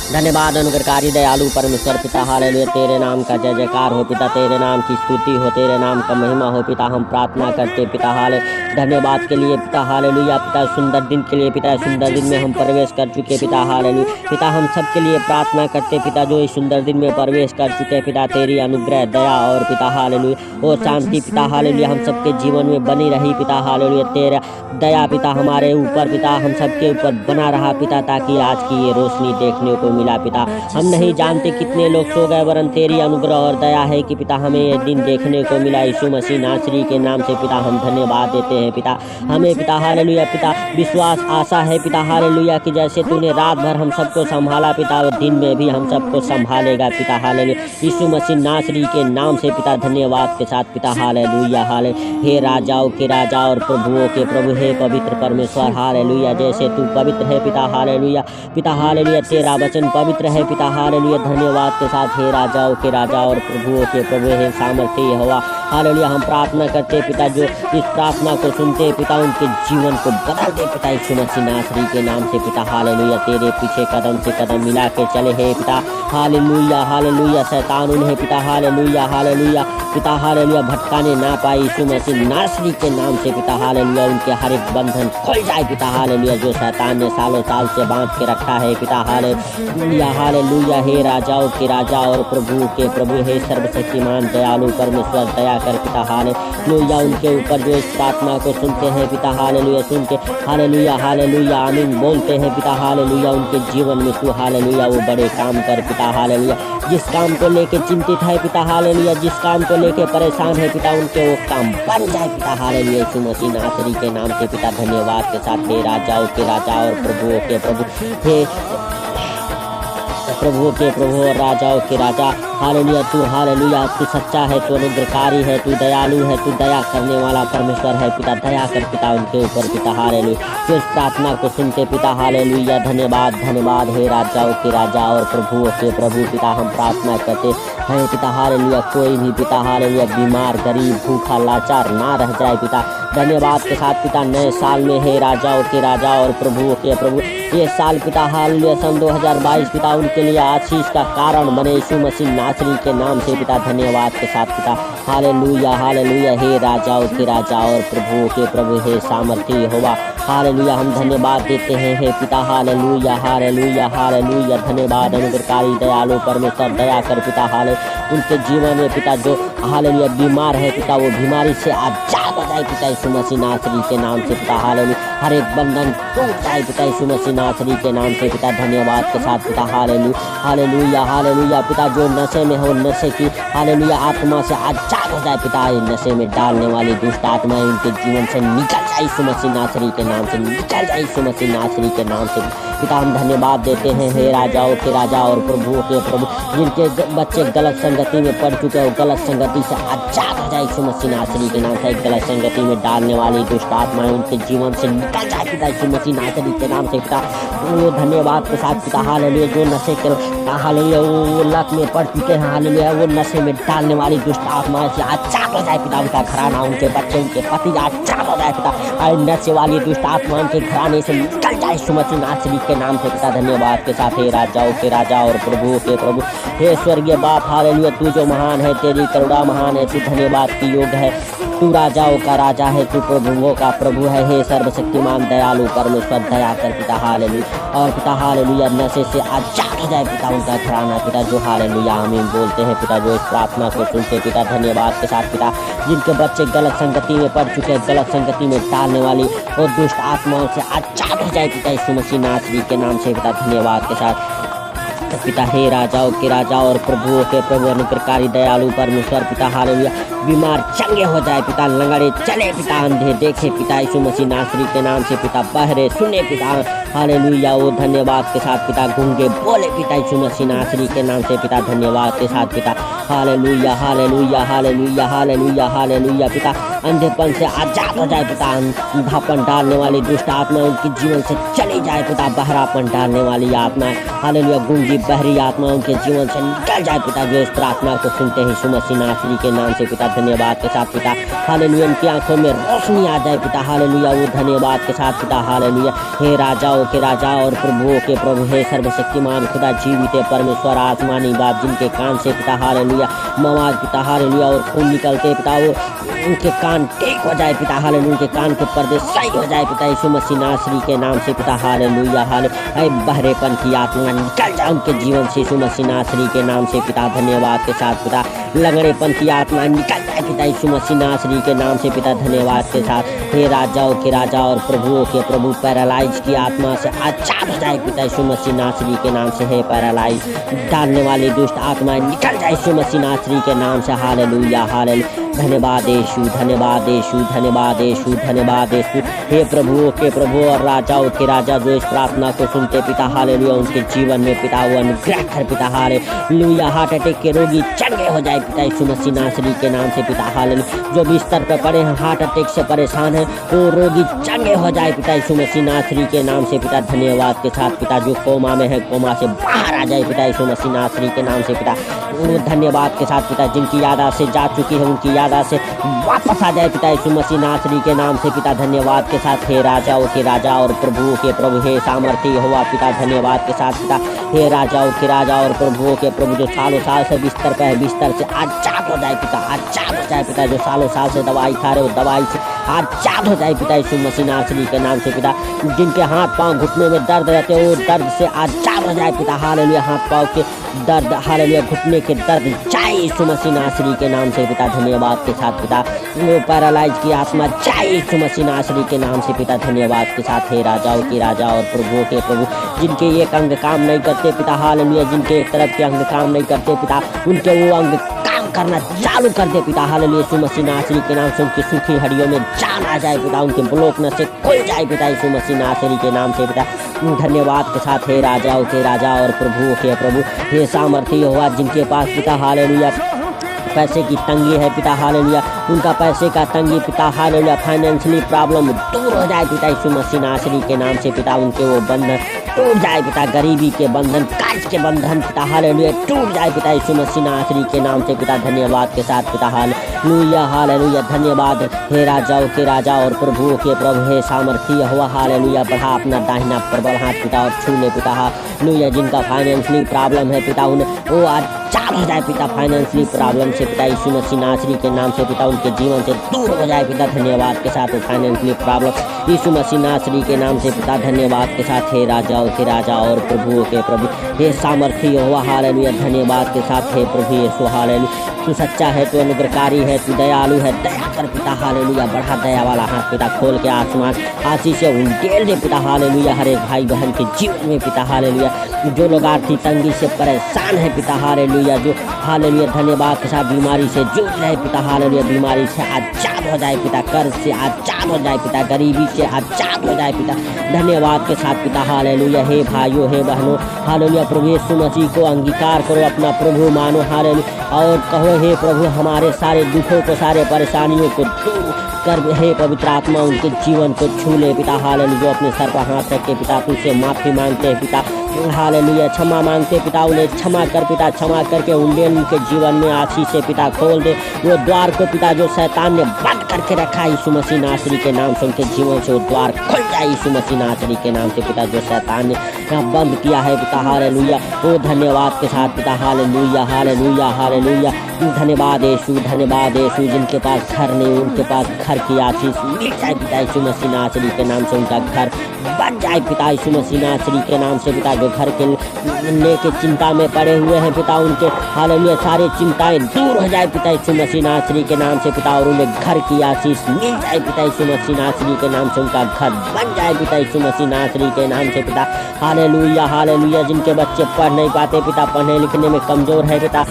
धन्यवाद अनुग्रहकारी दयालु परमेश्वर पिता, हालेलुया। तेरे नाम का जय जयकार हो पिता, तेरे नाम की स्तुति हो, तेरे नाम का महिमा हो पिता। हम प्रार्थना करते पिता, हाले धन्यवाद के लिए पिता, हालेलुया पिता। सुंदर दिन के लिए पिता, सुंदर दिन में हम प्रवेश कर चुके पिता, हालेलुया पिता। हम सब के लिए प्रार्थना करते पिता, जो इस सुंदर दिन में प्रवेश कर चुके पिता। तेरी अनुग्रह दया और पिता, हालेलुया और शांति पिता, हालेलुया हम सबके जीवन में बनी रही पिता, हालेलुया। तेरा दया पिता हमारे ऊपर पिता, हम सबके ऊपर बना रहा पिता, ताकि आज की ये रोशनी देखने को मिला पिता। हम नहीं जानते कितने लोग सो गए, वरन तेरी अनुग्रह और दया है कि पिता हमें ये दिन देखने को मिला। यीशु मसीह नासरी के नाम से पिता हम धन्यवाद देते हैं पिता। हमें पिता, हालेलुया पिता, विश्वास आशा है पिता, हालेलुया कि जैसे तूने रात भर हम सबको संभाला पिता, और दिन में भी हम सबको संभालेगा पिता, हालेलुया। यीशु मसीह नासरी के नाम से पिता धन्यवाद के साथ पिता, हालेलुया हाले। हे राजाओं के राजा और प्रभुओं के प्रभु, हे पवित्र परमेश्वर, हालेलुया। जैसे तू पवित्र है पिता, हालेलुया पिता, हालेलुया। तेरा वचन पवित्र है पिता, हालेलुया। धन्यवाद के साथ हे राजाओं के राजा और प्रभुओं के प्रभु, हे सामर्थ्य यहोवा, हालेलुया। हम प्रार्थना करते पिता, जो इस प्रार्थना को सुनते पिता, उनके जीवन को बदल दे पिता, यीशु मसीह नासरी के नाम से पिता, हालेलुया। तेरे पीछे कदम से कदम मिला के चले हे पिता, हालेलुया हालेलुया। शैतान उन्हें पिता, हालेलुया हालेलुया पिता, हालेलुया भटकाने ना पाए, यीशु मसीह नासरी के नाम से पिता, हालेलुया। उनके हर एक बंधन खुल जाए पिता, हालेलुया, जो शैतान ने सालों साल से बांध के रखा है पिता, हालेलुया हालेलुया। हे राजाओं के राजा और प्रभु के प्रभु, हे सर्वशक्तिमान दयालु परमेश्वर, दया कर पिता, हालेलुया। उनके ऊपर जो इस प्रार्थना को सुनते हैं पिता, हालेलुया, सुन के हालेलुया हालेलुया आमीन बोलते हैं पिता, हालेलुया। उनके जीवन में तू, हालेलुया, वो बड़े काम कर पिता, हालेलुया। जिस काम को लेके चिंतित है पिता, हालेलुया, जिस काम को लेके परेशान है पिता, उनके वो काम बन जाए पिता, हालेलुया। यीशु मसीह नासरी के नाम से पिता धन्यवाद के साथ हे राजाओं के राजा और प्रभुओं के प्रभु, हे प्रभुओं के प्रभु और राजाओं के राजा, हालेलुया। तू, हालेलुया, तू सच्चा है, तू अनुग्रहकारी है, तू दयालु है, तू दया करने वाला परमेश्वर है पिता। दया कर पिता उनके ऊपर पिता, हालेलुया। तो इस प्रार्थना को सुनते पिता, हालेलुया। धन्यवाद धन्यवाद हे राजाओं के राजा और प्रभुओं के प्रभु पिता। हम प्रार्थना करते हैं पिता, हालेलुया, कोई भी पिता, हालेलुया, बीमार गरीब भूखा लाचार ना रह जाए पिता। धन्यवाद के साथ पिता, नए साल में हे राजाओं के राजा और प्रभुओं के प्रभु, ये साल पिता, हालेलुया, सन 2022 पिता उनके लिए आशीष का कारण बने, यीशु मसीह नासरी के नाम से पिता। धन्यवाद के साथ पिता, हालेलुया हालेलुया। हे राजाओं के राजा और प्रभुओं के प्रभु, हे सामर्थ्य यहोवा, हालेलुया। हम धन्यवाद देते हैं हे पिता, हालेलुया हालेलुया हालेलुया। धन्यवाद अनुग्रहकारी दयालु परमेश्वर, दया कर पिता, हाले उनके जीवन में पिता, जो हालेलुया बीमार है पिता, वो बीमारी से आजाद हो जाए पिता, यीशु मसीह नासरी के नाम से पिता, हालेलुया। हर एक बंधन टूट जाए पिता, यीशु मसीह नासरी के नाम से पिता। धन्यवाद के साथ पिता, हालेलुया हालेलुया हालेलुया पिता। जो नशे में हो, नशे की हालेलुया आत्मा से आजाद हो जाए पिता। ये नशे में डालने वाली दुष्ट आत्माएं उनके जीवन से निकल जाए, यीशु मसीह नासरी के नाम से निकल जाए, यीशु मसीह नासरी के नाम से पिता। हम धन्यवाद देते हैं हे राजाओं के राजा और प्रभुओं के प्रभु, जिनके बच्चे गलत संगति में पड़ चुके हो, गलत संगति से आजाद हो जाए, यीशु मसीह नासरी के नाम से। गलत संगति में डालने वाली दुष्ट आत्माएं उनके जीवन से निकल जाए पिता, यीशु मसीह नासरी के नाम से पिता। वो धन्यवाद के साथ पिता, हालेलुया, जो नशे के हालेलुया वो लत में पड़ चुके हैं, हालेलुया, वो नशे में डालने वाली दुष्ट आत्माएं से आजाद हो जाए पिता। उनका घराना, उनके बच्चे, उनके पति आजाद हो जाए पिता। नशे वाली दुष्ट आत्माओं के घराने से निकल जाए, यीशु मसीह नासरी के नाम से पिता। धन्यवाद के साथ हे राजाओं के राजा और प्रभुओं के प्रभु, हे स्वर्गीय बाप, हालेलुया, तू जो महान है, तेरी करुणा महान है, तू धन्यवाद की योग्य है, तू राजाओं का राजा है, तू प्रभुओं का प्रभु है, हे सर्वशक्तिमान दयालु परमेश्वर, दया कर पिता, हालेलुया। और पिता, हालेलुया, नशे से आजाद हो जाए पिता उनका घराना पिता, जो हालेलुया आमीन बोलते हैं पिता, जो इस प्रार्थना को सुनते पिता। धन्यवाद के साथ पिता, जिनके बच्चे गलत संगति में पड़ चुके हैं, गलत संगति में डालने वाली और दुष्ट आत्माओं से आजाद हो जाए पिता, यीशु मसीह नासरी के नाम से पिता। धन्यवाद के साथ पिता, हे राजाओं के राजा और प्रभुओं के प्रभु, अनुग्रहकारी दयालु परमेश्वर पिता, हालेलुया, बीमार चंगे हो जाए पिता, लंगड़े चले पिता, अंधे देखे पिता, यीशु मसीह नासरी के नाम से पिता, बहरे सुने पिता, हालेलुया। वो धन्यवाद के साथ पिता, गूंगे बोले पिता, यीशु मसीह नासरी के नाम से पिता। धन्यवाद के साथ पिता, hallelujah hallelujah hallelujah hallelujah hallelujah पिता। अंधेपन से आजाद हो जाए पिता, अंधापन डालने वाली दुष्ट आत्मा उनके जीवन से चले चली जाए पिता बहरापन डालने वाली आत्मा, हालेलुया गूंगी बहरी आत्मा उनके जीवन से निकल जाए पिता। जो इस प्रार्थना को सुनते ही यीशु मसीह नासरी के नाम से पिता धन्यवाद के साथ पिता हालेलुया उनकी आंखों में रोशनी आ जाए पिता हालेलुया। वो धन्यवाद के साथ पिता हालेलुया। हे राजाओं के राजा और प्रभुओं के प्रभु, हे सर्वशक्तिमान खुदा जीवित परमेश्वर आसमानी बाप, जिनके कान से पिता हालेलुया मवाज पिता हालेलुया और खून निकलते पिता, वो उनके कान ठीक हो जाए पिता हालेलुया, उनके कान के पर्दे सही हो जाए पिता यीशु मसीह नासरी के नाम से पिता हालेलुया। हालेलुया बहरेपन की आत्मा निकल जाए उनके जीवन से यीशु मसीह नासरी के नाम से पिता धन्यवाद के साथ पिता। लंगड़ेपन की आत्मा निकल जाए पिता यीशु मसीह नासरी के नाम से पिता धन्यवाद के साथ। हे राजाओं के राजा और प्रभुओं के प्रभु, पैरालाइज की आत्मा से आजाद हो जाए पिता यीशु मसीह नासरी के नाम से। हे पैरालाइज डालने वाली दुष्ट आत्माएं निकल जाए यीशु मसीह नासरी के नाम से। हालेलुया हालेलुया धन्यवाद यीशु, धन्यवाद यीशु, धन्यवाद यीशु, धन्यवाद यीशु। हे प्रभुओं के प्रभु और राजाओं के राजा, जो इस प्रार्थना को सुनते पिता हालेलुया उनके जीवन में पिता वो अनुग्रह कर पिता हालेलुया। हार्ट अटैक के रोगी चंगे हो जाए पिता यीशु मसीह नासरी के नाम से पिता हालेलुया। जो बिस्तर पर पड़े हैं हार्ट अटैक से परेशान है, वो रोगी चंगे हो जाए पिता यीशु मसीह नासरी के नाम से पिता धन्यवाद के साथ पिता। जो कोमा में है कोमा से बाहर आ जाए पिता यीशु मसीह नासरी के नाम से पिता धन्यवाद के साथ पिता। जिनकी यादा से जा चुकी है उनकी यादा से वापस आ जाए पिता यीशु मसीह नासरी के नाम से पिता धन्यवाद के साथ। हे राजाओं के राजा और प्रभुओं के प्रभु, हे सामर्थी हुआ पिता धन्यवाद के साथ पिता। हे राजाओं के राजा और प्रभुओं के प्रभु, जो सालों साल से बिस्तर पर है बिस्तर से आजाद हो जाए पिता, आजाद हो जाए पिता। जो सालों साल से दवाई खा रहे हो दवाई से आजाद हो जाए पिता यीशु मसीह नासरी के नाम से पिता। जिनके हाथ पांव घुटने में दर्द रहते हो वो दर्द से आजाद हो जाए पिता हालेलुया। हाथ पांव के दर्द हालेलुया घुटने के दर्द जाए यीशु मसीह नासरी के नाम से पिता धन्यवाद के साथ पिता। वो पैरालाइज की आत्मा जाए यीशु मसीह नासरी के नाम से पिता धन्यवाद के साथ। हे राजाओं के राजा और प्रभुओं के प्रभु, जिनके एक अंग काम नहीं करते पिता हालेलुया, जिनके एक तरफ के अंग काम नहीं करते पिता, उनके वो अंग करना चालू कर दे पिता हालेलुया यीशु मसीह नासरी के नाम से। उनकी सूखी हड्डियों में जान आ जाए पिता, उनके ब्लॉक नसें खुल जाए पिता यीशु मसीह नासरी के नाम से पिता धन्यवाद के साथ। हे राजाओं के राजा और प्रभुओं के प्रभु, हे सामर्थी हुआ जिनके पास पिता हालेलुया पैसे की तंगी है पिता हालेलुया, उनका पैसे का तंगी पिता हालेलुया फाइनेंशियली प्रॉब्लम दूर हो जाए पिता यीशु मसीह नासरी के नाम से पिता। उनके वो बंधन टूट जाए पिता, गरीबी के बंधन कर्ज के बंधन पिता हालेलुया टूट जाए पिता यीशु मसीह नासरी के नाम से पिता धन्यवाद के साथ पिता हालेलुया हालेलुया धन्यवाद। हे राजाओं के राजा और प्रभुओं के प्रभु, हे सामर्थी हुआ हालेलुया बढ़ा अपना दाहिना प्रबल हाथ पिता और छू ले पिता हालेलुया। जिनका फाइनेंशियली प्रॉब्लम है पिता उन्हें वो आजाद हो जाए पिता फाइनेंशियली प्रॉब्लम से पिता यीशु मसीह नासरी के नाम से पिता। उनके जीवन से दूर हो जाए पिता धन्यवाद के साथ फाइनेंशियली प्रॉब्लम यीशु मसीह नासरी के नाम से पिता धन्यवाद के साथ। हे राजाओं के राजा और प्रभुओं के प्रभु, हे सामर्थी हुआ हालेलुया धन्यवाद के साथ। हे प्रभु यीशु हालेलुया तू सच्चा है, तू अनुग्रहकारी है, तू दयालु है, दया कर पिता हालेलुया। बढ़ा दया वाला हाथ पिता खोल के आसमान आशीष से उंडेल दे पिता हालेलुया हर एक भाई बहन के जीवन में पिता हालेलुया। जो लोग आर्थिक तंगी से परेशान है पिता हालेलुया, जो हालेलुया धन्यवाद के साथ बीमारी से जूझ रहे पिता हालेलुया, बीमारी से आजाद हो जाए पिता, कर्ज से आजाद हो जाए पिता, गरीबी से आजाद हो जाए पिता धन्यवाद के साथ पिता हालेलुया। हे भाइयों हे बहनों हालेलुया, प्रभु यीशु मसीह को अंगीकार करो, अपना प्रभु मानो हालेलुया और कहो हे प्रभु हमारे सारे दुखों को सारे परेशानियों को दूर कर। हे पवित्र आत्मा उनके जीवन को छू ले पिता हालेलुया। जो अपने सर पर हाथ रख के पिता तुझसे माफी मांगते हैं पिता हालेलुया, क्षमा मांगते पिता, उन्हें क्षमा कर पिता, क्षमा करके उंडेल उनके जीवन में आशीष से पिता खोल दे वो द्वार को पिता जो शैतान ने बंद करके रखा है यीशु मसीह नासरी के नाम से। उनके जीवन से वो द्वार खुल जाए यीशु मसीह नासरी के नाम से पिता। जो शैतान ने यहाँ बंद किया है पिता हालेलुया, वो धन्यवाद के साथ पिता हालेलुया हालेलुया हालेलुया धन्यवाद यीशु, धन्यवाद यीशु। जिनके पास घर नहीं उनके पास घर की आशीष मिल जाए पिता यीशु मसीह नासरी के नाम से। उनका घर बन जाए पिता यीशु मसीह नासरी के नाम से पिता। जो घर के लेके चिंता में पड़े हुए हैं पिता, उनके हालेलुया सारी चिंताएं दूर हो जाए पिता यीशु मसीह नासरी के नाम से पिता। और उन्हें घर की आशीष मिल जाए पिता यीशु मसीह नासरी के नाम से। उनका घर बन जाए पिता यीशु मसीह नासरी के नाम से पिता हालेलुया हालेलुया। जिनके बच्चे पढ़ नहीं पाते पिता, पढ़ने लिखने में कमजोर है पिता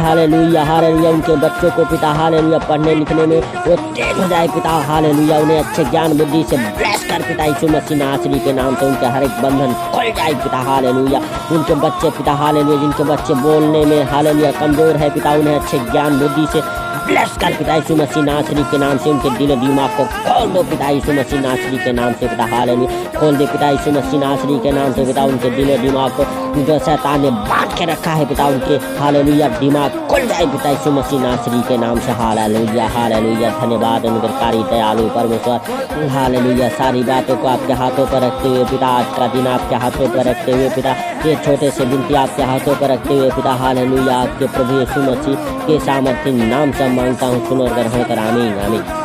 हालेलुया हालेलुया, उनके बच्चों को पिता हालेलुया पढ़ने लिखने में वो तेज हो जाए पिता हालेलुया। उन्हें अच्छे ज्ञान बुद्धि से ब्लेस कर पिता यीशु मसीह नासरी के नाम से। उनके हर एक बंधन खुल जाए पिता हालेलुया। उनके बच्चे पिता हालेलुया, जिनके बच्चे बोलने में हालेलुया कमजोर है पिता, उन्हें अच्छे ज्ञान बुद्धि से ब्लेस कर पिता यीशु मसीह नासरी के नाम से उनके दिल दिमाग को खोल दो पिता यीशु मसीह नासरी के नाम से पिता हालेलुया। खोल दे पिता यीशु मसीह नासरी के नाम से पिता उनके दिल दिमाग को जो शैतान ने बांध के रखा है पिता उनके हालेलुया दिमाग खुल जाए पिता यीशु मसीह नासरी के नाम से हालेलुया हालेलुया। धन्यवाद अनुग्रहकारी दयालु परमेश्वर हालेलुया। सारी बातों को आपके हाथों पर रखते हुए पिता आज का दिन आपके हाथों पर रखते हुए पिता ये छोटे से विनती आपके हाथों पर रखते हुए पिता हालेलुया आपके प्रभु यीशु मसीह के सामर्थ्य नाम से मांगता हूँ, सुनो और ग्रहण कर आमीन आमीन।